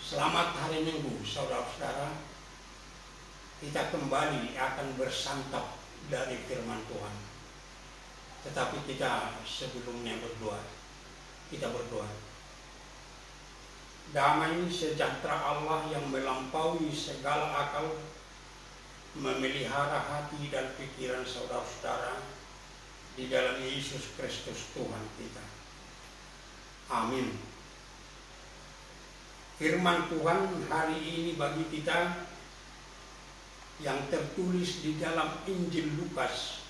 Selamat hari Minggu, saudara-saudara. Kita kembali akan bersantap dari firman Tuhan. Tetapi kita sebelumnya berdoa. Kita berdoa. Damai sejahtera Allah yang melampaui segala akal memelihara hati dan pikiran saudara-saudara di dalam Yesus Kristus Tuhan kita. Amin. Firman Tuhan hari ini bagi kita yang tertulis di dalam Injil Lukas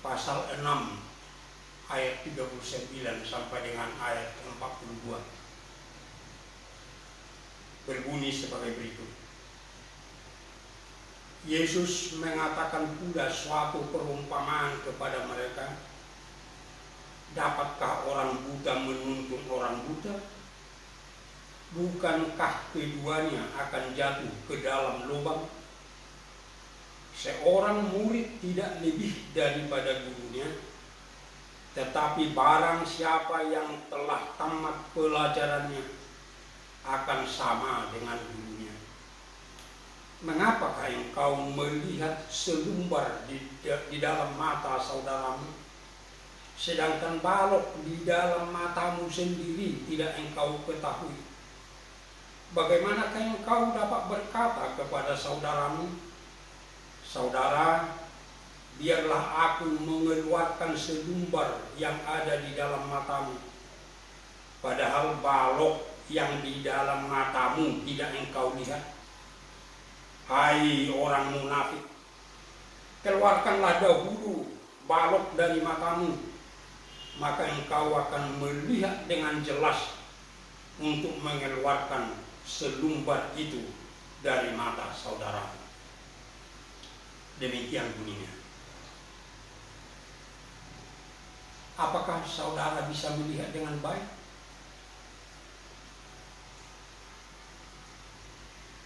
pasal 6 ayat 39 sampai dengan ayat 42. Berbunyi sebagai berikut. Yesus mengatakan pula suatu perumpamaan kepada mereka. Dapatkah orang buta menuntun orang buta? Bukankah keduanya akan jatuh ke dalam lubang? Seorang murid tidak lebih daripada gurunya, tetapi barang siapa yang telah tamat pelajarannya akan sama dengan gurunya. Mengapakah engkau melihat selumbar di dalam mata saudaramu, sedangkan balok di dalam matamu sendiri tidak engkau ketahui? Bagaimanakah engkau dapat berkata kepada saudaramu, saudara, biarlah aku mengeluarkan selumbar yang ada di dalam matamu, padahal balok yang di dalam matamu tidak engkau lihat? Hai orang munafik, keluarkanlah dahulu balok dari matamu, maka engkau akan melihat dengan jelas untuk mengeluarkan selumbar itu dari mata saudara. Demikian bunyinya. Apakah saudara bisa melihat dengan baik?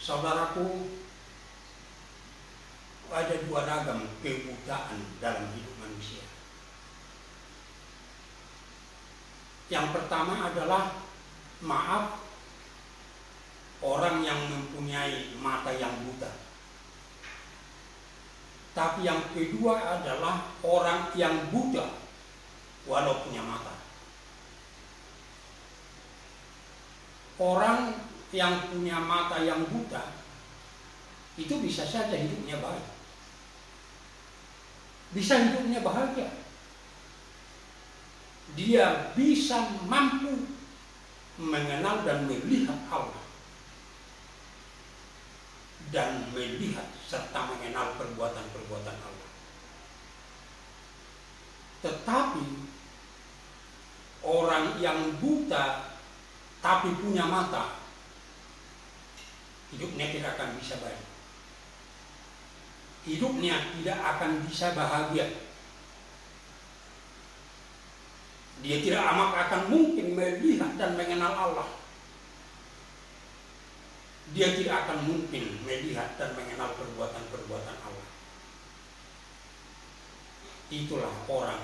Saudaraku, ada dua ragam kebutaan dalam hidup manusia. Yang pertama adalah orang yang mempunyai mata yang buta. Tapi yang kedua adalah orang yang buta walau punya mata. Orang yang punya mata yang buta itu bisa saja hidupnya baik, bisa hidupnya bahagia. Dia bisa mampu mengenal dan melihat Allah, dan melihat serta mengenal perbuatan-perbuatan Allah. Tetapi orang yang buta tapi punya mata, hidupnya tidak akan bisa baik. Hidupnya tidak akan bisa bahagia. Dia tidak akan mungkin melihat dan mengenal Allah. Dia tidak akan mungkin melihat dan mengenal perbuatan-perbuatan Allah. Itulah orang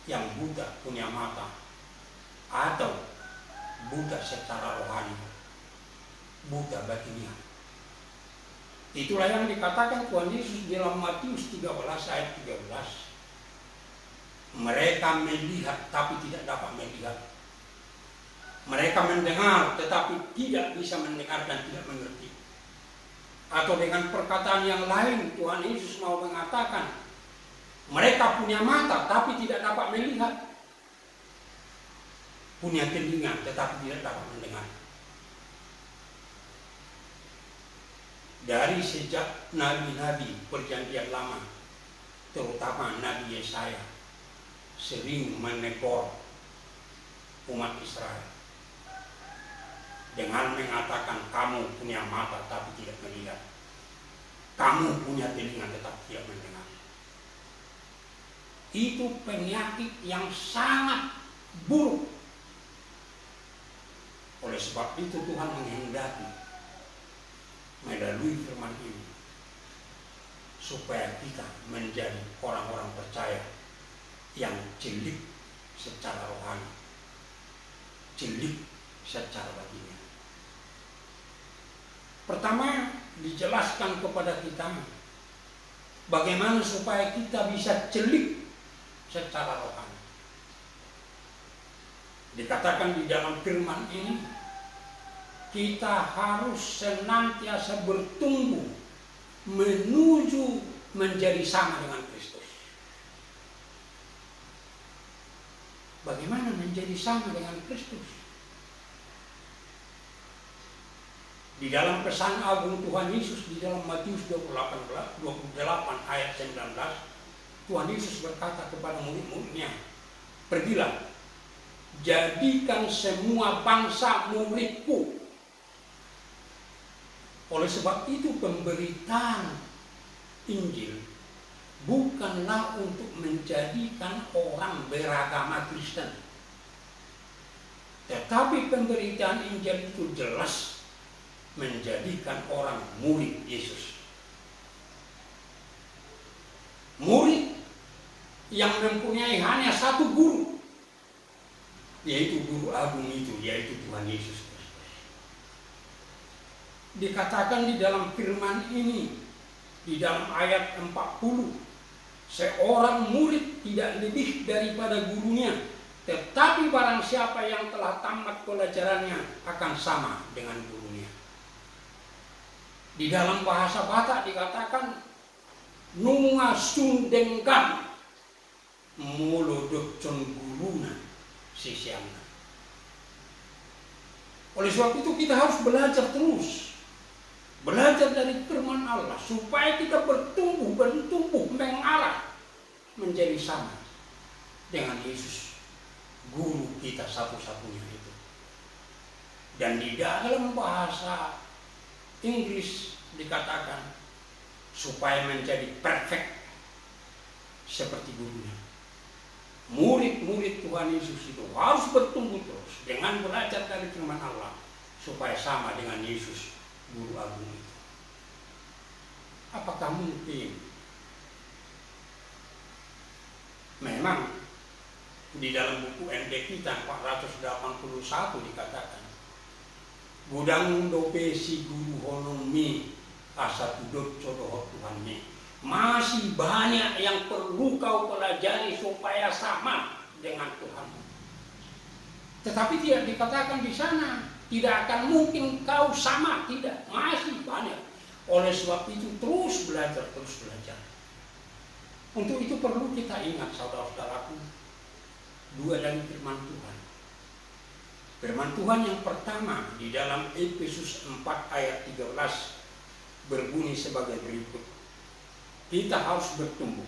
yang buta punya mata, atau buta secara rohani, buta batiniah. Itulah yang dikatakan Tuhan Yesus dalam Matius 13 ayat 13. Mereka melihat tapi tidak dapat melihat. Mereka mendengar tetapi tidak bisa mendengar dan tidak mengerti. Atau dengan perkataan yang lain, Tuhan Yesus mau mengatakan, mereka punya mata tapi tidak dapat melihat, punya telinga tetapi tidak dapat mendengar. Dari sejak nabi-nabi perjanjian lama, terutama Nabi Yesaya, sering menegur umat Israel dengan mengatakan, kamu punya mata tapi tidak melihat, kamu punya telinga tetapi tidak mendengar. Itu penyakit yang sangat buruk. Oleh sebab itu Tuhan menghendaki melalui firman ini supaya kita menjadi orang-orang percaya yang jeli secara rohani, jeli secara batiniah. Pertama, dijelaskan kepada kita bagaimana supaya kita bisa celik secara rohani. Dikatakan di dalam firman ini, kita harus senantiasa bertumbuh menuju menjadi sama dengan Kristus. Bagaimana menjadi sama dengan Kristus? Di dalam pesan agung Tuhan Yesus di dalam Matius 28 ayat 19, Tuhan Yesus berkata kepada murid-muridnya, "Pergilah, jadikan semua bangsa muridku." Oleh sebab itu pemberitaan Injil bukanlah untuk menjadikan orang beragama Kristen, tetapi pemberitaan Injil itu jelas menjadikan orang murid Yesus. Murid yang mempunyai hanya satu guru, yaitu guru agung itu, yaitu Tuhan Yesus Kristus. Dikatakan di dalam firman ini, di dalam ayat 40, seorang murid tidak lebih daripada gurunya, tetapi barang siapa yang telah tamat pelajarannya akan sama dengan gurunya. Di dalam bahasa Batak dikatakan nunga sundengkan mulodok con guruna sisiana. Oleh sebab itu kita harus belajar terus, belajar dari firman Allah supaya kita bertumbuh mengarah menjadi sama dengan Yesus, guru kita satu-satunya itu. Dan di dalam bahasa Inggris dikatakan supaya menjadi perfect seperti gurunya. Murid-murid Tuhan Yesus itu harus bertumbuh terus dengan belajar dari firman Allah supaya sama dengan Yesus, guru agung itu. Apakah mungkin? Memang di dalam buku ND kita 481 dikatakan, gudang dope si guru honomi asatudot codohot Tuhannya. Masih banyak yang perlu kau pelajari supaya sama dengan Tuhan. Tetapi tidak dikatakan di sana tidak akan mungkin kau sama, tidak, masih banyak. Oleh sebab itu terus belajar. Untuk itu perlu kita ingat, saudara-saudaraku, dua dari firman Tuhan. Firman Tuhan yang pertama di dalam Efesus 4 ayat 13 berbunyi sebagai berikut. Kita harus bertumbuh.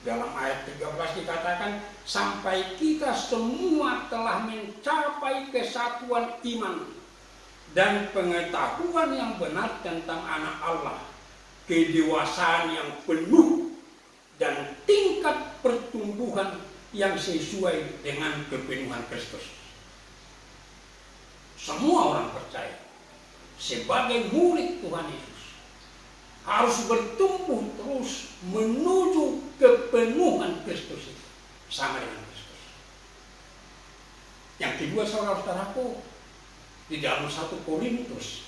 Dalam ayat 13 dikatakan, sampai kita semua telah mencapai kesatuan iman dan pengetahuan yang benar tentang anak Allah, kedewasaan yang penuh dan tingkat pertumbuhan yang sesuai dengan kepenuhan Kristus. Semua orang percaya sebagai murid Tuhan Yesus harus bertumbuh terus menuju kepenuhan Kristus itu, sama dengan Kristus. Yang kedua, saudara-saudaraku, di dalam 1 Korintus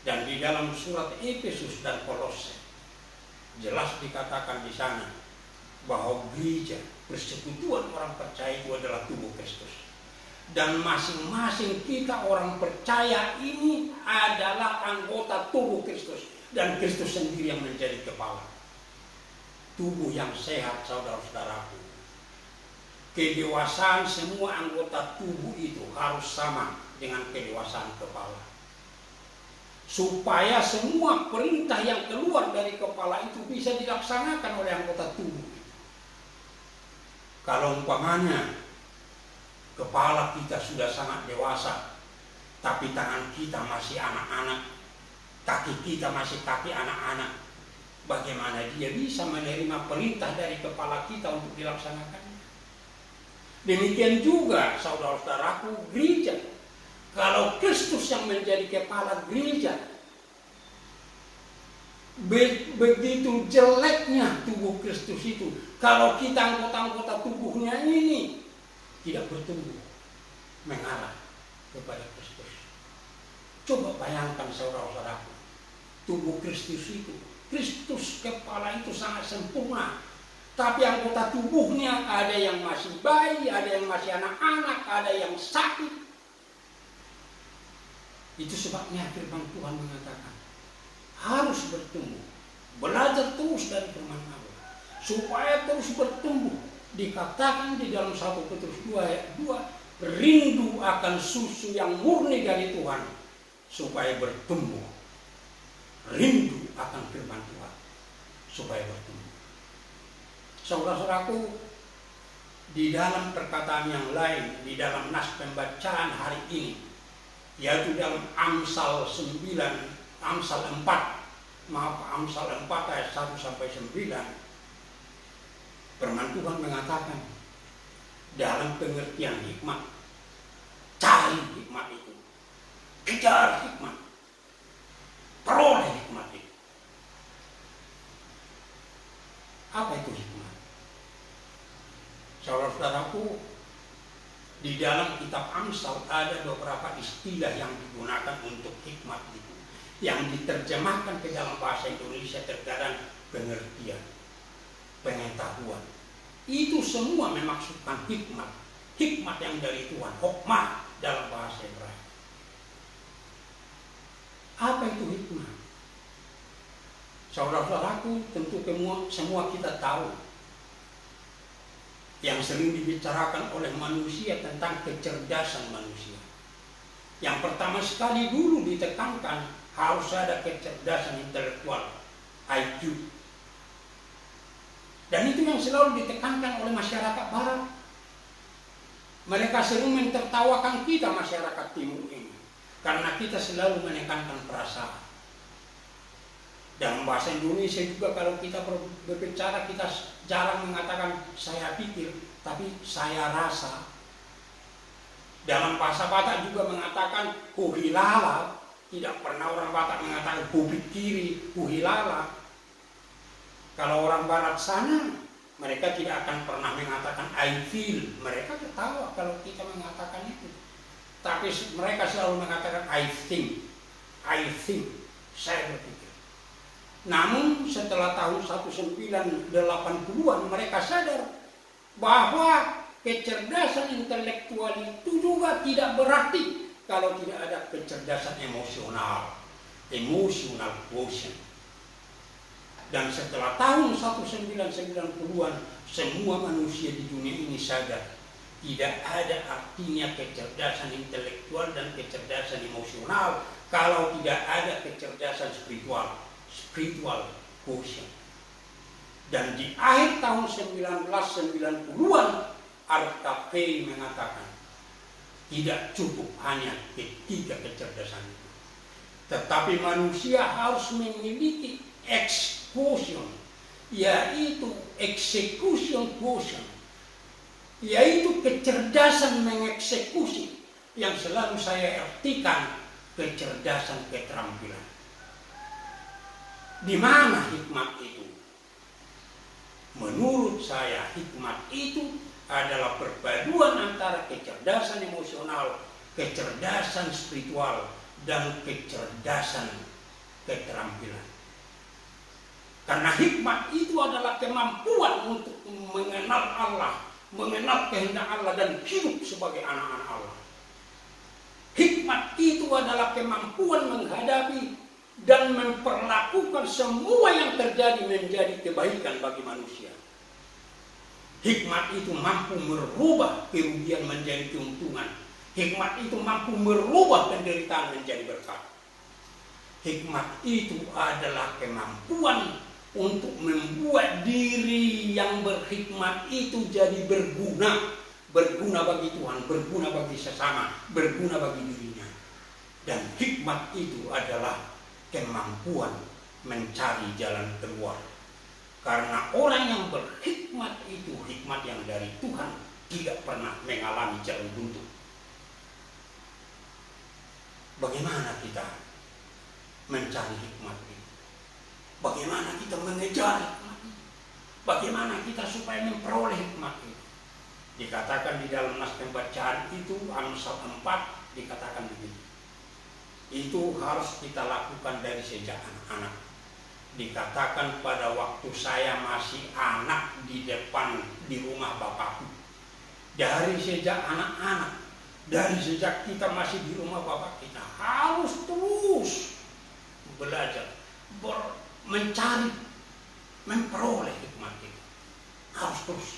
dan di dalam surat Efesus dan Kolose jelas dikatakan di sana bahwa gereja, persekutuan orang percaya itu adalah tubuh Kristus. Dan masing-masing kita orang percaya ini adalah anggota tubuh Kristus. Dan Kristus sendiri yang menjadi kepala. Tubuh yang sehat, saudara-saudaraku. Kedewasaan semua anggota tubuh itu harus sama dengan kedewasaan kepala. Supaya semua perintah yang keluar dari kepala itu bisa dilaksanakan oleh anggota tubuh. Kalau umpamanya kepala kita sudah sangat dewasa, tapi tangan kita masih anak-anak, kaki kita masih kaki anak-anak, bagaimana dia bisa menerima perintah dari kepala kita untuk dilaksanakan? Demikian juga, saudara-saudaraku, gereja. Kalau Kristus yang menjadi kepala gereja, begitu jeleknya tubuh Kristus itu, kalau kita anggota-anggota tubuhnya ini tidak bertumbuh mengarah kepada Kristus. Coba bayangkan saudara-saudaraku, tubuh Kristus itu, Kristus kepala itu sangat sempurna. Tapi anggota tubuhnya ada yang masih bayi, ada yang masih anak-anak, ada yang sakit. Itu sebabnya firman Tuhan mengatakan harus bertumbuh, belajar terus dari firman Allah supaya terus bertumbuh. Dikatakan di dalam 1 Petrus 2 ayat 2, rindu akan susu yang murni dari Tuhan supaya bertumbuh. Rindu akan firman Tuhan supaya bertumbuh. Saudara-saudaraku, di dalam perkataan yang lain, di dalam nas pembacaan hari ini, yaitu dalam Amsal 4 ayat 1-9, firman Tuhan mengatakan dalam pengertian hikmat, cari hikmat itu, kejar hikmat, peroleh hikmat itu. Apa itu hikmat? Saudara-saudaraku, di dalam kitab Amsal ada beberapa istilah yang digunakan untuk hikmat itu, yang diterjemahkan ke dalam bahasa Indonesia terkadang pengertian, pengetahuan. Itu semua memaksudkan hikmat, hikmat yang dari Tuhan, hokmah dalam bahasa Ibrani. Apa itu hikmat? Saudara-saudaraku, tentu semua kita tahu yang sering dibicarakan oleh manusia tentang kecerdasan manusia. Yang pertama sekali dulu ditekankan harus ada kecerdasan intelektual, IQ. Dan itu yang selalu ditekankan oleh masyarakat Barat. Mereka sering mentertawakan kita masyarakat Timur ini karena kita selalu menekankan perasaan. Dalam bahasa Indonesia juga kalau kita berbicara, kita jarang mengatakan saya pikir, tapi saya rasa. Dalam bahasa Batak juga mengatakan kuhilala. Tidak pernah orang Batak mengatakan kupikiri, kuhilala. Kalau orang Barat sana, mereka tidak akan pernah mengatakan I feel. Mereka ketawa kalau kita mengatakan itu. Tapi mereka selalu mengatakan I think. I think. Saya berpikir. Namun setelah tahun 1980-an mereka sadar bahwa kecerdasan intelektual itu juga tidak berarti kalau tidak ada kecerdasan emosional, emotional quotient. Dan setelah tahun 1990-an semua manusia di dunia ini sadar tidak ada artinya kecerdasan intelektual dan kecerdasan emosional kalau tidak ada kecerdasan spiritual quotient. Dan di akhir tahun 1990-an Art Capelli mengatakan tidak cukup hanya ketiga kecerdasan itu, tetapi manusia harus memiliki X quotient, yaitu execution quotient, yaitu kecerdasan mengeksekusi, yang selalu saya artikan kecerdasan keterampilan. Di mana hikmat itu? Menurut saya hikmat itu adalah perpaduan antara kecerdasan emosional, kecerdasan spiritual, dan kecerdasan keterampilan. Karena hikmat itu adalah kemampuan untuk mengenal Allah, mengenal kehendak Allah, dan hidup sebagai anak-anak Allah. Hikmat itu adalah kemampuan menghadapi dan memperlakukan semua yang terjadi menjadi kebaikan bagi manusia. Hikmat itu mampu merubah kerugian menjadi keuntungan. Hikmat itu mampu merubah penderitaan menjadi berkat. Hikmat itu adalah kemampuan untuk membuat diri yang berhikmat itu jadi berguna. Berguna bagi Tuhan, berguna bagi sesama, berguna bagi dirinya. Dan hikmat itu adalah kemampuan mencari jalan keluar. Karena orang yang berhikmat itu, hikmat yang dari Tuhan, tidak pernah mengalami jalan buntu. Bagaimana kita mencari hikmat itu? Bagaimana kita mengejar hikmat itu? Bagaimana kita supaya memperoleh hikmat itu? Dikatakan di dalam nas pembacaan itu, Amsal 4, dikatakan begini. Itu harus kita lakukan dari sejak anak-anak. Dikatakan pada waktu saya masih anak di rumah bapakku. Dari sejak anak-anak, dari sejak kita masih di rumah bapak kita, harus terus belajar, mencari, memperoleh hikmat itu. Harus terus.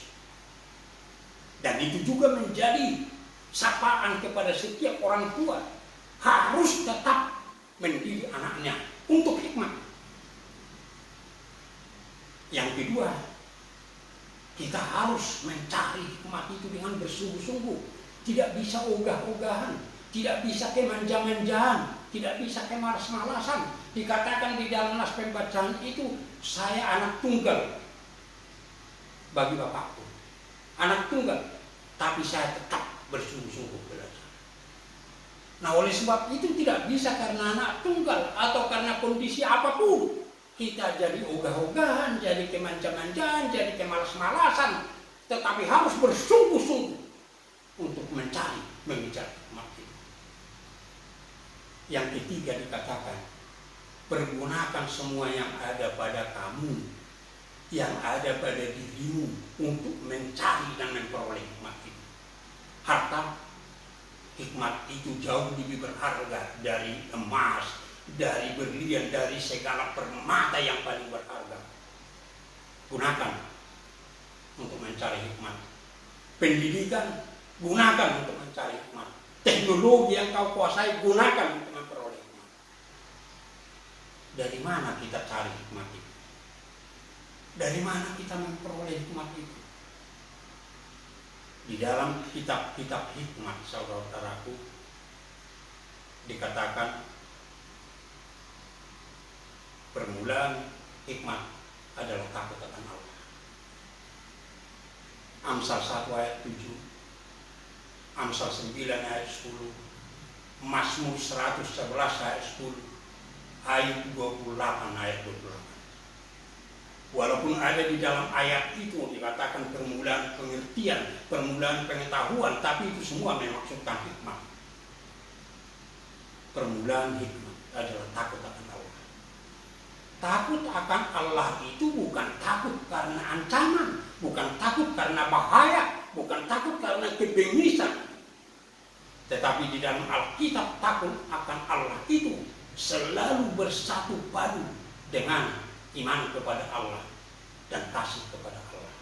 Dan itu juga menjadi sapaan kepada setiap orang tua. Harus tetap mendidik anaknya untuk hikmat. Yang kedua, kita harus mencari hikmat itu dengan bersungguh-sungguh. Tidak bisa ogah-ogahan, tidak bisa kemanja-manjaan, tidak bisa kemalas-malasan. Dikatakan di dalam nas pembacaan itu, saya anak tunggal bagi bapakku. Anak tunggal, tapi saya tetap bersungguh-sungguh belajar. Nah, oleh sebab itu tidak bisa karena anak tunggal atau karena kondisi apapun kita jadi ogah-ogahan, jadi kemanja-manjaan, jadi kemalas-malasan, tetapi harus bersungguh-sungguh untuk mencari, mengejar hikmat itu. Yang ketiga dikatakan, pergunakan semua yang ada pada kamu, yang ada pada dirimu untuk mencari dan memperoleh hikmat itu. Harta, hikmat itu jauh lebih berharga dari emas, dari berlian, dari segala permata yang paling berharga. Gunakan untuk mencari hikmat. Pendidikan, gunakan untuk mencari hikmat. Teknologi yang kau kuasai, gunakan untuk memperoleh hikmat. Dari mana kita cari hikmat itu? Dari mana kita memperoleh hikmat itu? Di dalam kitab-kitab hikmat, saudara-saudaraku, dikatakan permulaan hikmat adalah takut akan Allah. Amsal 1 ayat 7, Amsal 9 ayat 10, Mazmur 111 ayat 10, Ayub 28 ayat 28. Walaupun ada di dalam ayat itu dikatakan permulaan pengertian, permulaan pengetahuan, tapi itu semua memaksudkan hikmat. Permulaan hikmat adalah takut akan Allah. Takut akan Allah itu bukan takut karena ancaman, bukan takut karena bahaya, bukan takut karena kebengisan. Tetapi di dalam Alkitab takut akan Allah itu selalu bersatu padu dengan iman kepada Allah dan kasih kepada Allah.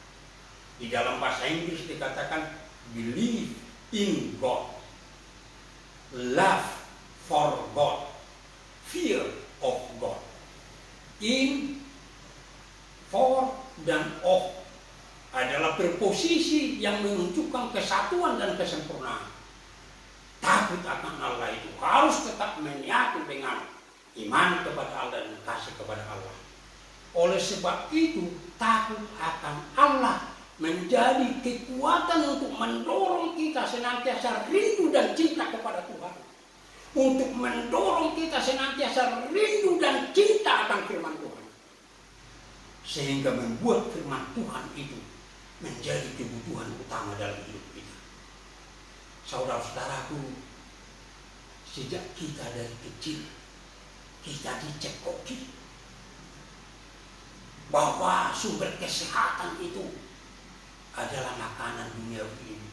Di dalam bahasa Inggris dikatakan believe in God, love for God, fear of God. In, for, dan of adalah preposisi yang menunjukkan kesatuan dan kesempurnaan. Takut akan Allah itu harus tetap menyatu dengan iman kepada Allah dan kasih kepada Allah. Oleh sebab itu, takut akan Allah menjadi kekuatan untuk mendorong kita senantiasa rindu dan cinta kepada Tuhan. Untuk mendorong kita senantiasa rindu dan cinta akan firman Tuhan. Sehingga membuat firman Tuhan itu menjadi kebutuhan utama dalam hidup kita. Saudara-saudaraku, sejak kita dari kecil, kita dicekoki bahwa sumber kesehatan itu adalah makanan duniawi ini.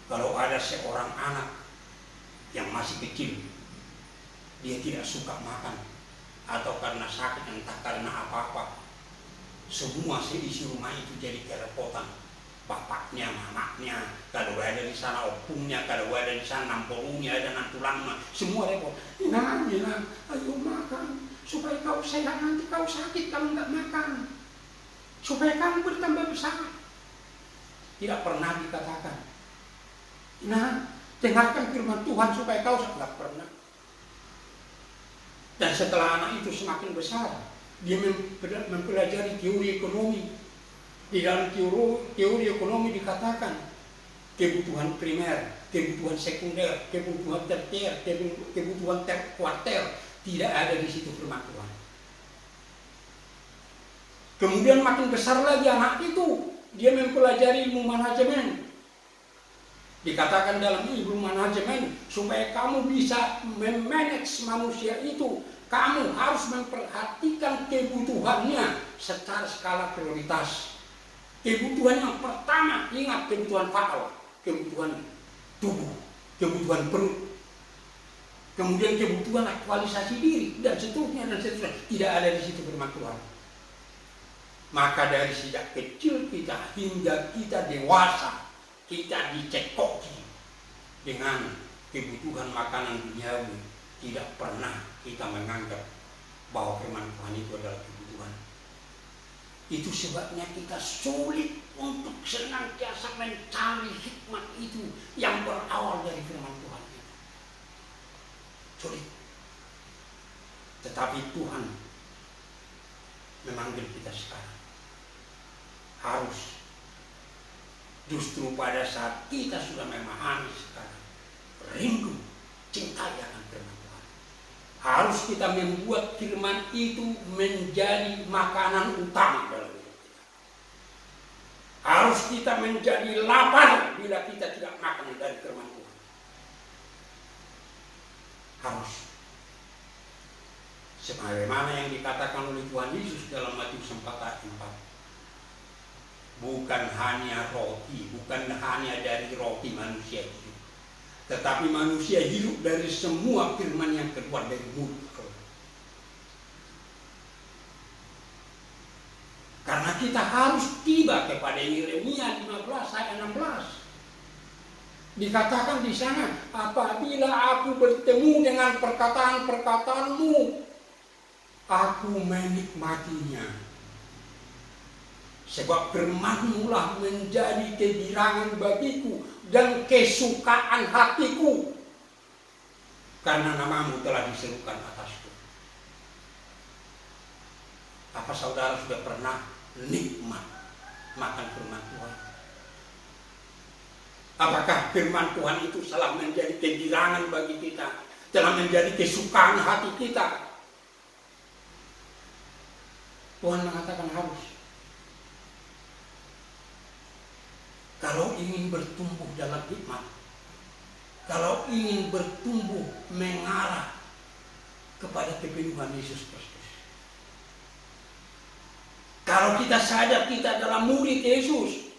Kalau ada seorang anak yang masih kecil, dia tidak suka makan, atau karena sakit, entah karena apa-apa, semua seisi rumah itu jadi kerepotan. Bapaknya, mamanya, kalau ada di sana opungnya, kalau ada di sana nampolungnya, ada nantulangnya, semua repot. Nah, ayo makan, supaya kau sehat, nanti kau sakit kalau nggak makan, supaya kamu bertambah besar. Tidak pernah dikatakan, nah, dengarkan firman Tuhan supaya kau nggak pernah. Dan setelah anak itu semakin besar, dia mempelajari teori ekonomi. Di dalam teori ekonomi dikatakan kebutuhan primer, kebutuhan sekunder, kebutuhan tertier, kebutuhan kuarter, tidak ada di situ firman Tuhan. Kemudian makin besar lagi anak itu, dia mempelajari ilmu manajemen. Dikatakan dalam ilmu manajemen, supaya kamu bisa memanage manusia itu, kamu harus memperhatikan kebutuhannya secara skala prioritas. Kebutuhan yang pertama, ingat kebutuhan fatal, kebutuhan tubuh, kebutuhan perut. Kemudian kebutuhan aktualisasi diri, dan seterusnya, dan seterusnya. Tidak ada di situ firman Tuhan. Maka dari sejak kecil kita hingga kita dewasa, kita dicekoki dengan kebutuhan makanan duniawi. Tidak pernah kita menganggap bahwa firman Tuhan itu adalah kebutuhan. Itu sebabnya kita sulit untuk senantiasa mencari hikmat itu yang berawal dari firman Tuhan itu. Sulit. Tetapi Tuhan memanggil kita sekarang. Harus. Justru pada saat kita sudah memahami sekarang, rindu, cintai akan firman Tuhan, harus kita membuat firman itu menjadi makanan utama dalam hidup kita. Harus kita menjadi lapar bila kita tidak makan dari firman Tuhan. Harus. Sebagaimana yang dikatakan oleh Tuhan Yesus dalam Matius 4 ayat 4. Bukan hanya roti, bukan hanya dari roti manusia hidup, tetapi manusia hidup dari semua firman yang keluar dari mulut Allah. Karena kita harus tiba kepada Yeremia 15 ayat 16. Dikatakan di sana, apabila aku bertemu dengan perkataan-perkataanmu, aku menikmatinya. Sebab firman-Mu lah menjadi kegirangan bagiku dan kesukaan hatiku, karena nama-Mu telah diserukan atasku. Apa saudara sudah pernah nikmat makan firman Tuhan? Apakah firman Tuhan itu telah menjadi kegirangan bagi kita, telah menjadi kesukaan hati kita? Tuhan mengatakan harus. Kalau ingin bertumbuh dalam hikmat, kalau ingin bertumbuh mengarah kepada kepenuhan Yesus Kristus, kalau kita sadar kita adalah murid Yesus,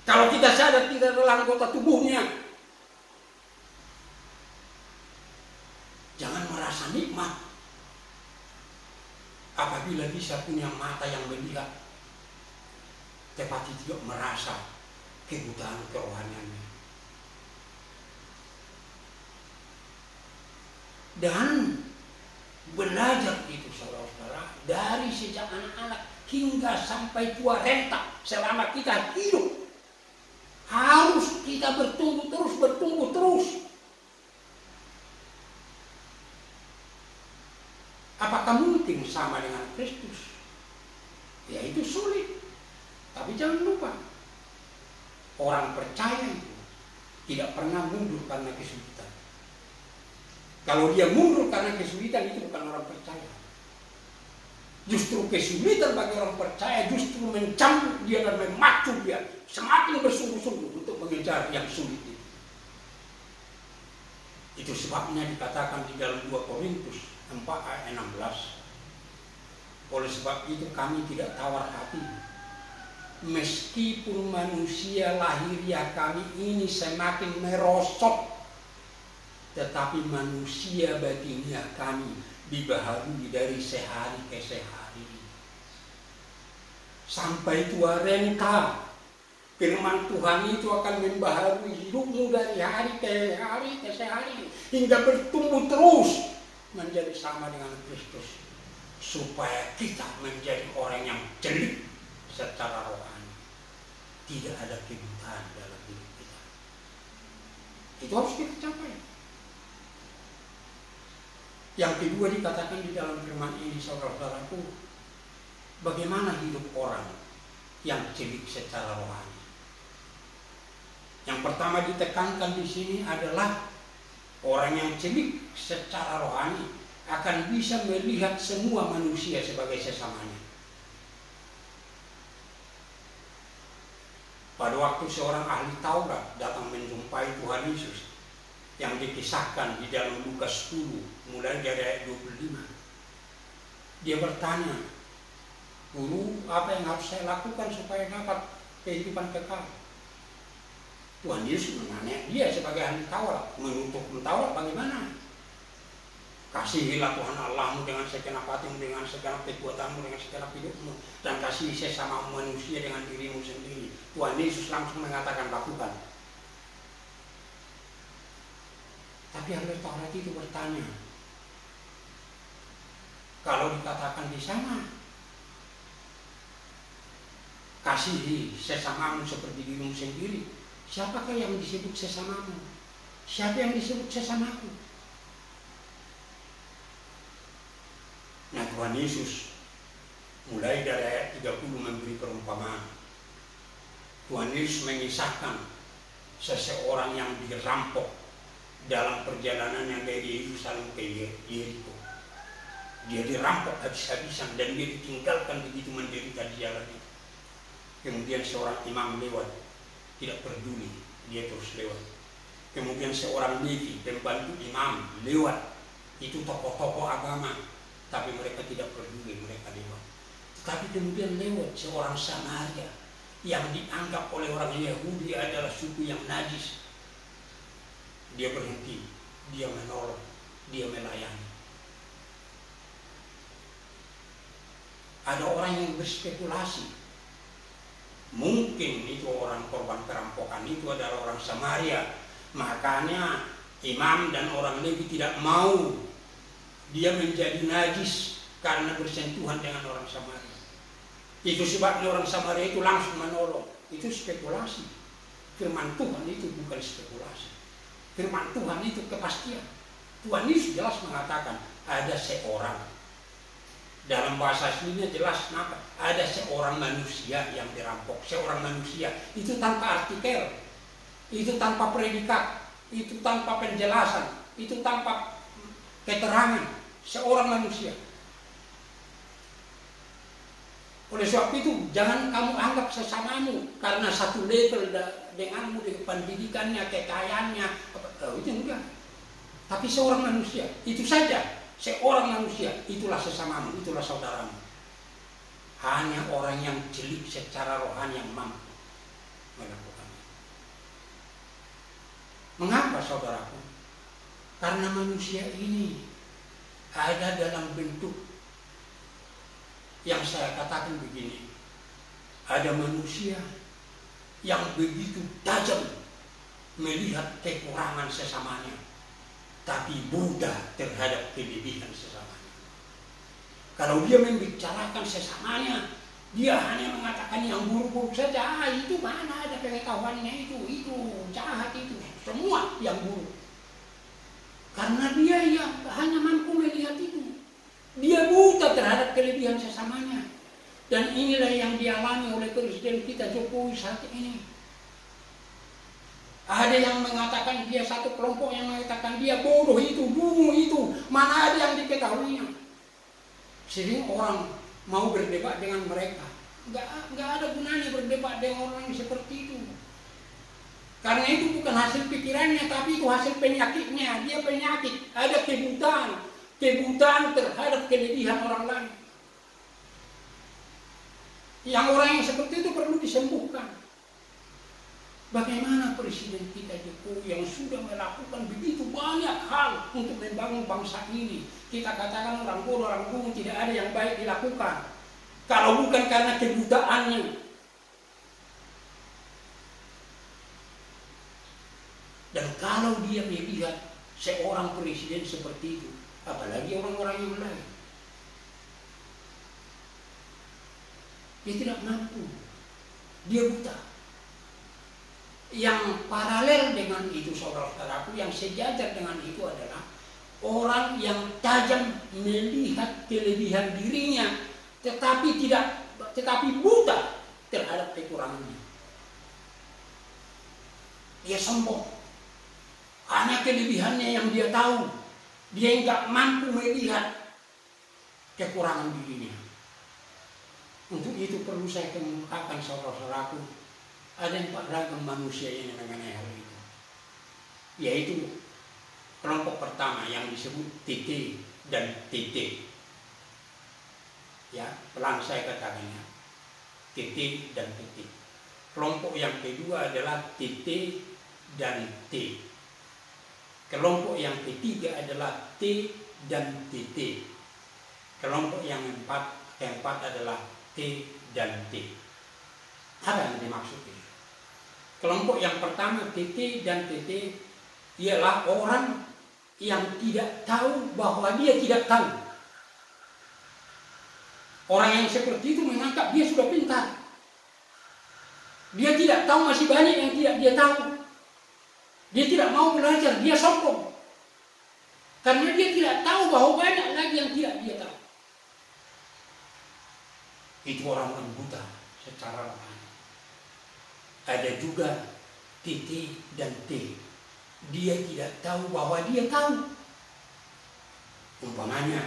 kalau kita sadar kita adalah anggota tubuhnya, jangan merasa nikmat apabila bisa punya mata yang melihat, tetapi tidak merasa kebutuhan kerohaniannya. Dan belajar itu saudara-saudara dari sejak anak-anak hingga sampai tua renta, selama kita hidup harus kita bertumbuh terus. Apakah mungkin sama dengan Kristus? Ya itu sulit. Tapi jangan lupa, orang percaya itu tidak pernah mundur karena kesulitan. Kalau dia mundur karena kesulitan, itu bukan orang percaya. Justru kesulitan bagi orang percaya justru mencambuk dia dan memacu dia semakin bersungguh-sungguh untuk mengejar yang sulit itu. Itu sebabnya dikatakan di dalam 2 Korintus 4 ayat 16. Oleh sebab itu kami tidak tawar hati, meskipun manusia lahiriah kami ini semakin merosot, tetapi manusia batiniah kami dibaharui dari sehari ke sehari. Sampai tua renta, firman Tuhan itu akan membaharui hidupmu dari hari ke hari, hingga bertumbuh terus menjadi sama dengan Kristus, supaya kita menjadi orang yang celik secara rohani. Tidak ada kebutaan dalam hidup kita. Itu harus kita capai. Yang kedua dikatakan di dalam firman ini, saudara-saudaraku, bagaimana hidup orang yang celik secara rohani. Yang pertama ditekankan di sini adalah orang yang celik secara rohani akan bisa melihat semua manusia sebagai sesamanya. Pada waktu seorang ahli Taurat datang menjumpai menyerupai Tuhan Yesus yang dikisahkan di dalam Lukas 10 mulai dari ayat 25. Dia bertanya, "Guru, apa yang harus saya lakukan supaya dapat kehidupan kekal?" Tuhan Yesus menanya dia sebagai ahli Taurat, menuntut Taurat bagaimana? "Kasihilah Tuhan Allahmu dengan segenap hatimu, dengan segenap kekuatanmu, dengan segenap hidupmu, dan kasihi sesama manusia dengan dirimu sendiri." Tuhan Yesus langsung mengatakan lakukan. Tapi ahli Taurat itu bertanya, kalau dikatakan di sana, "Kasihi sesamamu seperti dirimu sendiri," siapakah yang disebut sesamamu? Siapa yang disebut sesamaku? Nah, Tuhan Yesus mulai dari ayat 30 memberi perumpamaan. Tuhan Yesus mengisahkan seseorang yang dirampok dalam perjalanannya dari Yerusalem ke Yeriko. Dia dirampok habis-habisan dan dia ditinggalkan begitu menderita di jalan itu. Kemudian seorang imam lewat, tidak peduli, dia terus lewat. Kemudian seorang Levi, pembantu imam, lewat. Itu tokoh-tokoh agama, tapi mereka tidak peduli, mereka lewat. Tetapi kemudian lewat seorang Samaria yang dianggap oleh orang Yahudi adalah suku yang najis. Dia berhenti, dia menolong, dia melayani. Ada orang yang berspekulasi, mungkin itu orang korban perampokan itu adalah orang Samaria, makanya imam dan orang Levi tidak mau dia menjadi najis karena bersentuhan dengan orang Samaria. Itu sebabnya orang Samaria itu langsung menolong. Itu spekulasi. Firman Tuhan itu bukan spekulasi. Firman Tuhan itu kepastian. Tuhan Yesus jelas mengatakan ada seorang. Dalam bahasa aslinya jelas kenapa? Ada seorang manusia yang dirampok. Seorang manusia itu tanpa artikel, itu tanpa predikat, itu tanpa penjelasan, itu tanpa keterangan. Seorang manusia. Oleh sebab itu jangan kamu anggap sesamamu karena satu level denganmu, dengan pendidikannya, kekayaannya, itu enggak. Tapi seorang manusia, itu saja. Seorang manusia, itulah sesamamu, itulah saudaramu. Hanya orang yang jeli secara rohani yang mampu melakukannya. Mengapa saudaraku? Karena manusia ini ada dalam bentuk yang saya katakan begini. Ada manusia yang begitu tajam melihat kekurangan sesamanya, tapi buta terhadap kelebihan sesamanya. Kalau dia membicarakan sesamanya, dia hanya mengatakan yang buruk-buruk saja. Itu mana ada pengetahuannya, itu jahat, itu semua yang buruk. Karena dia yang hanya mampu melihat itu. Dia buta terhadap kelebihan sesamanya. Dan inilah yang dialami oleh Presiden kita Jokowi saat ini. Ada yang mengatakan dia satu kelompok yang mengatakan dia bodoh itu, dungu itu, mana ada yang diketahuinya. Sehingga orang mau berdebat dengan mereka. Nggak ada gunanya berdebat dengan orang yang seperti itu. Karena itu bukan hasil pikirannya, tapi itu hasil penyakitnya. Dia penyakit, ada kebutaan terhadap kelebihan orang lain. Yang orang yang seperti itu perlu disembuhkan. Bagaimana Presiden kita Jokowi yang sudah melakukan begitu banyak hal untuk membangun bangsa ini, kita katakan orang bodoh, orang dungu, tidak ada yang baik dilakukan. Kalau bukan karena kebutaannya. Dan kalau dia melihat seorang presiden seperti itu, apalagi orang-orang yang lain, dia tidak mampu, dia buta. Yang paralel dengan itu, saudara-saudaraku, yang sejajar dengan itu adalah orang yang tajam melihat kelebihan dirinya, tetapi buta terhadap kekurangannya. Dia sombong, hanya kelebihannya yang dia tahu. Dia nggak mampu melihat kekurangan dirinya. Untuk itu perlu saya kemukakan, saudara-saudaraku, ada 4 ragam manusia ini mengenai hal itu. yaitu kelompok pertama yang disebut TT dan TT. Ya, pelan saya katakannya, TT dan TT. Kelompok yang kedua adalah TT dan T. Kelompok yang ketiga adalah T dan TT. Kelompok yang keempat adalah T dan T. Apa yang dimaksud ini? Kelompok yang pertama TT dan TT ialah orang yang tidak tahu bahwa dia tidak tahu. Orang yang seperti itu menganggap dia sudah pintar. Dia tidak tahu, masih banyak yang tidak dia tahu. Dia tidak mau belajar, dia sombong. Karena dia tidak tahu bahwa banyak lagi yang tidak dia tahu. Itu orang-orang buta secara rohani. Ada juga TT dan T. Dia tidak tahu bahwa dia tahu. Umpamanya,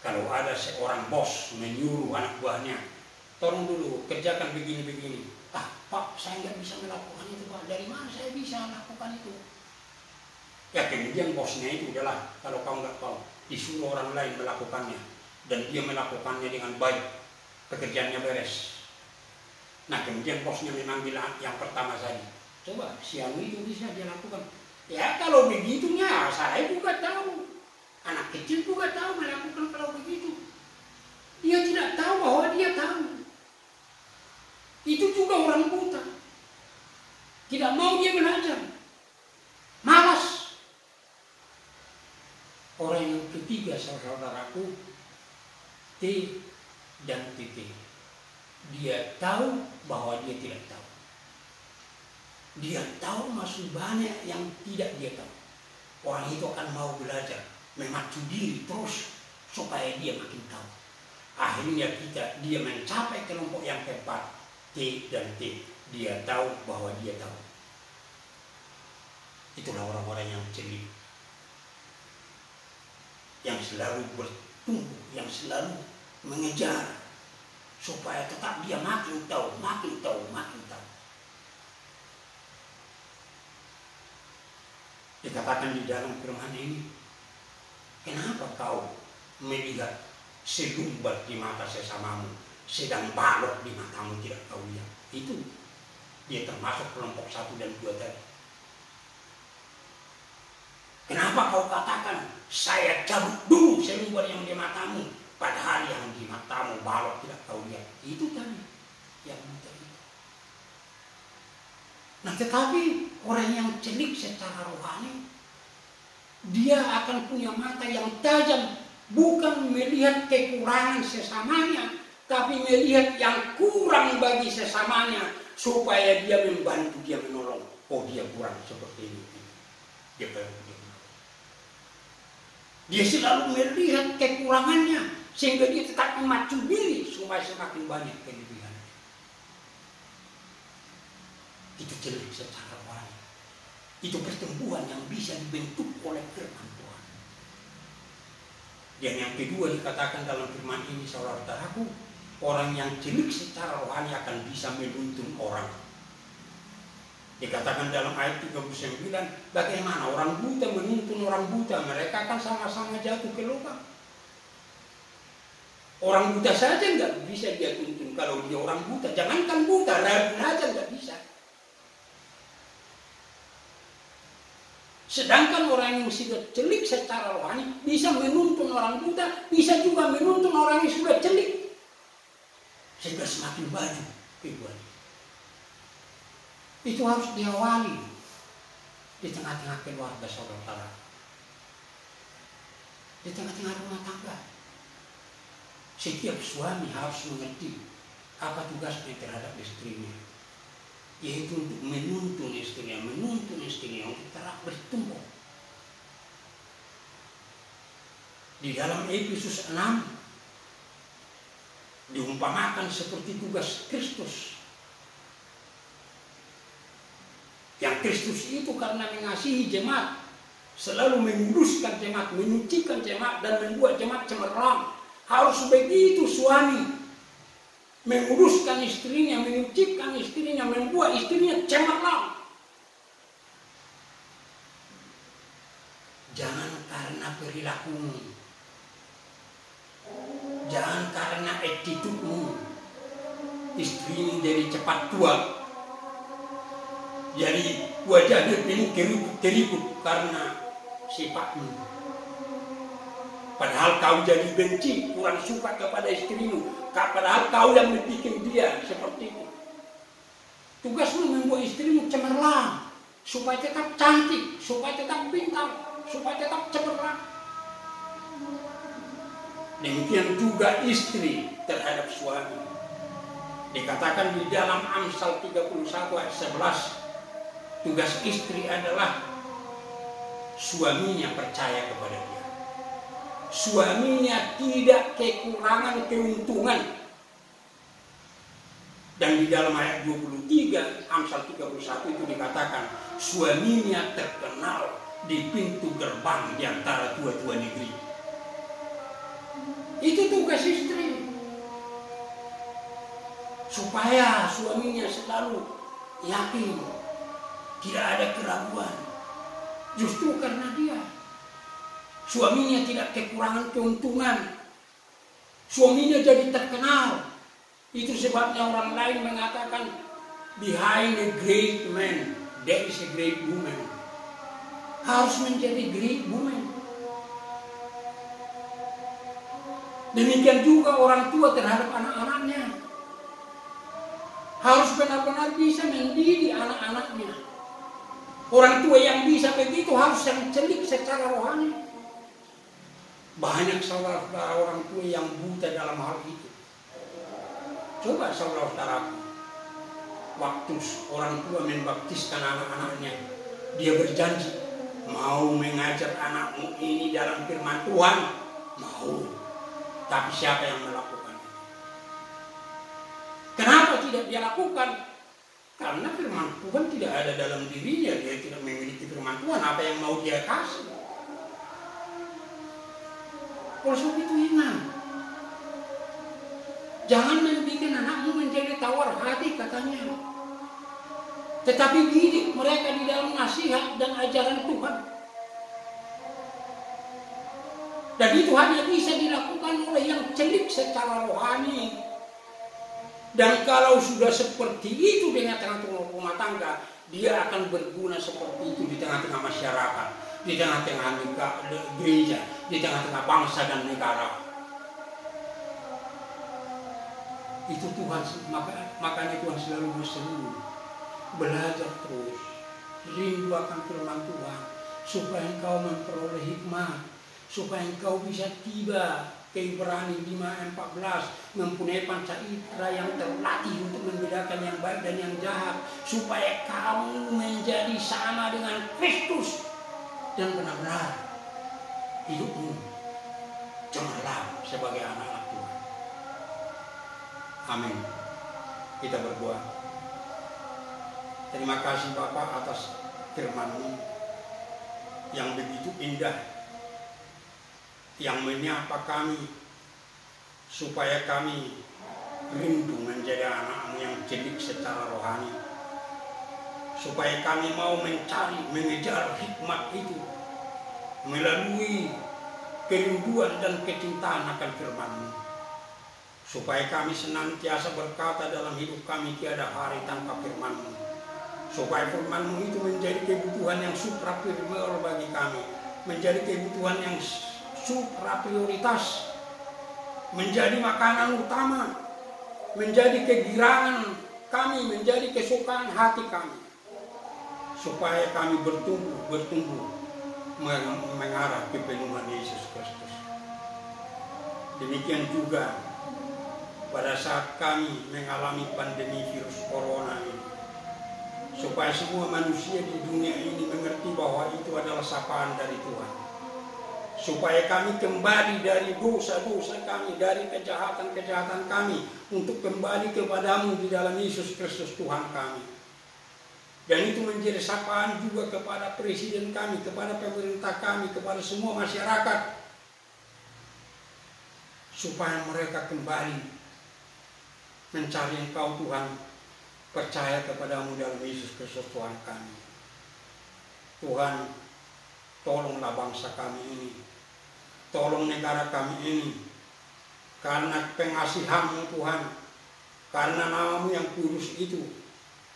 kalau ada seorang bos menyuruh anak buahnya, tolong dulu kerjakan begini-begini. Ah, Pak, saya nggak bisa melakukan itu, Pak. Dari mana saya bisa melakukan itu? Ya, kemudian bosnya itu adalah, kalau kau nggak tahu, disuruh orang lain melakukannya. Dan dia melakukannya dengan baik. Pekerjaannya beres. Nah, kemudian bosnya memanggil yang pertama saja. Coba, siang itu bisa dia lakukan. Ya, kalau begitunya, saya juga tahu. Anak kecil juga tahu melakukan kalau begitu. Dia tidak tahu bahwa dia tahu. Itu juga orang buta. Tidak mau dia belajar. Malas. Orang yang ketiga, saudaraku, T dan TT. Dia tahu bahwa dia tidak tahu. Dia tahu masih banyak yang tidak dia tahu. Orang itu akan mau belajar, memacu diri terus supaya dia makin tahu. Akhirnya dia mencapai kelompok yang keempat, T dan T. Dia tahu bahwa dia tahu. Itulah orang-orang yang celik, yang selalu bertumbuh, yang selalu mengejar supaya tetap dia makin tahu, makin tahu, makin tahu. Dikatakan di dalam firman ini, kenapa kau melihat selumbar di mata sesamamu, sedang balok di matamu tidak kau lihat? Itu dia termasuk kelompok 1 dan 2 tadi. Kenapa kau katakan, saya cabut dulu selumbar yang di matamu, padahal yang di matamu balok tidak kau lihat? Itu tadi yang buta itu. Nah, tetapi orang yang celik secara rohani, dia akan punya mata yang tajam, bukan melihat kekurangan sesamanya, tapi melihat yang kurang bagi sesamanya, supaya dia membantu, dia menolong. Oh, dia kurang seperti ini. Dia bantu. Dia selalu melihat kekurangannya, sehingga dia tetap memacu diri supaya semakin banyak kelebihan. Itu celik secara rohani. Itu pertumbuhan yang bisa dibentuk oleh firman Tuhan. Dan yang kedua dikatakan dalam firman ini, saudara-saudaraku, orang yang celik secara rohani akan bisa menuntun orang. Dikatakan dalam ayat 39, bagaimana orang buta menuntun orang buta? Mereka akan sama-sama jatuh ke lubang. Orang buta saja nggak bisa dia tuntun kalau dia orang buta. Jangankan buta, ragu aja nggak bisa. Sedangkan orang yang sudah celik secara rohani bisa menuntun orang buta, bisa juga menuntun orang yang sudah celik, sehingga semakin maju kehidupan. Itu harus diawali di tengah-tengah keluarga, saudara-saudara, di tengah-tengah rumah tangga. Setiap suami harus mengerti apa tugasnya terhadap istrinya, yaitu untuk menuntun istrinya untuk terus bertumbuh. Di dalam Efesus 6 diumpamakan seperti tugas Kristus. Yang Kristus itu karena mengasihi jemaat, selalu menguduskan jemaat, menyucikan jemaat, dan membuat jemaat cemerlang. Harus begitu suami, menguduskan istrinya, menyucikan istrinya, membuat istrinya cemerlang. Jangan karena perilakumu, jangan karena attitude-mu. Istrimu jadi cepat tua, jadi wajahnya penuh keriput karena sifatmu. Padahal kau jadi benci, kurang suka kepada istrimu. Padahal kau yang membuat dia seperti itu. Tugasmu membuat istrimu cemerlang, supaya tetap cantik, supaya tetap pintar, supaya tetap cemerlang. Demikian juga istri terhadap suami. Dikatakan di dalam Amsal 31 ayat 11, tugas istri adalah suaminya percaya kepada dia. Suaminya tidak kekurangan keuntungan. Dan di dalam ayat 23 Amsal 31 itu dikatakan suaminya terkenal di pintu gerbang di antara tua-tua negeri. Itu tugas istri. Supaya suaminya selalu yakin, tidak ada keraguan. Justru karena dia, suaminya tidak kekurangan keuntungan, suaminya jadi terkenal. Itu sebabnya orang lain mengatakan, behind a great man, there is a great woman. Harus menjadi great woman. Demikian juga orang tua terhadap anak-anaknya. Harus benar-benar bisa mendidik anak-anaknya. Orang tua yang bisa begitu harus yang celik secara rohani. Banyak saudara-saudara orang tua yang buta dalam hal itu. Coba saudara-saudaraku, waktu orang tua membaptiskan anak-anaknya, dia berjanji mau mengajar anakmu ini dalam firman Tuhan, mau. Tapi siapa yang melakukan? Kenapa tidak dia lakukan? Karena firman Tuhan tidak ada dalam dirinya, dia tidak memiliki firman Tuhan. Apa yang mau dia kasih? Oleh sebab itu ingat, jangan membuat anakmu menjadi tawar hati katanya. Tetapi didik mereka di dalam nasihat dan ajaran Tuhan. Dan itu hanya bisa dilakukan oleh yang celik secara rohani. Dan kalau sudah seperti itu dengan tengah-tengah rumah tangga, dia akan berguna seperti itu di tengah-tengah masyarakat, di tengah-tengah gereja, di tengah-tengah bangsa dan negara. Itu Tuhan, makanya Tuhan selalu berseru, belajar terus, rindu akan firman Tuhan, supaya engkau memperoleh hikmat, supaya engkau bisa tiba ke Ibrani 5:14 mempunyai panca indera yang terlatih untuk membedakan yang baik dan yang jahat, supaya kamu menjadi sama dengan Kristus dan benar-benar hidupmu cemerlang sebagai anak-anak Tuhan. Amin. Kita berdoa. Terima kasih Bapa atas firman-Mu yang begitu indah, yang menyapa kami supaya kami rindu menjadi anak-Mu yang celik secara rohani, supaya kami mau mencari, mengejar hikmat itu melalui kerinduan dan kecintaan akan firman-Mu, supaya kami senantiasa berkata dalam hidup kami tiada hari tanpa firman-Mu, supaya firman-Mu itu menjadi kebutuhan yang supraprimer bagi kami, menjadi kebutuhan yang supra prioritas, menjadi makanan utama, menjadi kegirangan kami, menjadi kesukaan hati kami, supaya kami bertumbuh mengarah ke penuhan Yesus Kristus. Demikian juga pada saat kami mengalami pandemi virus corona ini, supaya semua manusia di dunia ini mengerti bahwa itu adalah sapaan dari Tuhan, supaya kami kembali dari dosa-dosa kami, dari kejahatan-kejahatan kami, untuk kembali kepadamu di dalam Yesus Kristus Tuhan kami. Dan itu menjadi sapaan juga kepada presiden kami, kepada pemerintah kami, kepada semua masyarakat, supaya mereka kembali mencari Engkau Tuhan, percaya kepadamu dalam Yesus Kristus Tuhan kami. Tuhan, tolonglah bangsa kami ini, tolong negara kami ini, karena pengasihan-Mu Tuhan, karena nama-Mu yang kudus itu.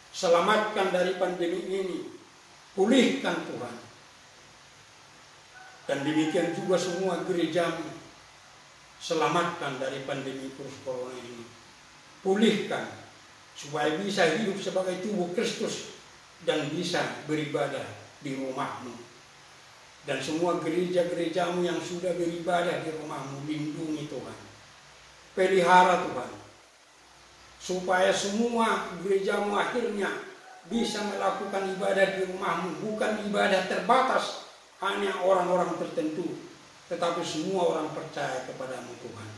Selamatkan dari pandemi ini, pulihkan Tuhan. Dan demikian juga semua gereja-Mu, selamatkan dari pandemi virus corona ini, pulihkan supaya bisa hidup sebagai tubuh Kristus dan bisa beribadah di rumah-Mu. Dan semua gereja-gereja-Mu yang sudah beribadah di rumah-Mu, lindungi Tuhan, pelihara Tuhan, supaya semua gereja-Mu akhirnya bisa melakukan ibadah di rumah-Mu, bukan ibadah terbatas hanya orang-orang tertentu, tetapi semua orang percaya kepada-Mu Tuhan.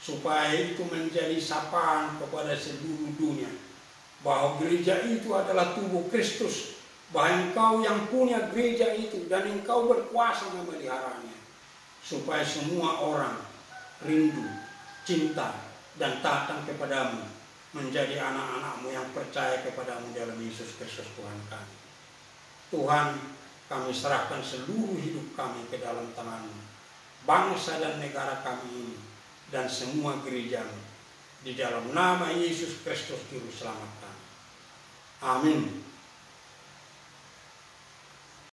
Supaya itu menjadi sapaan kepada seluruh dunia, bahwa gereja itu adalah tubuh Kristus, bahwa Engkau yang punya gereja itu dan Engkau berkuasa memeliharanya, supaya semua orang rindu, cinta, dan datang kepada-Mu, menjadi anak-anak-Mu yang percaya kepada-Mu dalam Yesus Kristus Tuhan kami. Tuhan, kami serahkan seluruh hidup kami ke dalam tangan-Mu, bangsa dan negara kami ini, dan semua gereja-Mu, di dalam nama Yesus Kristus Juru Selamat kami. Amin.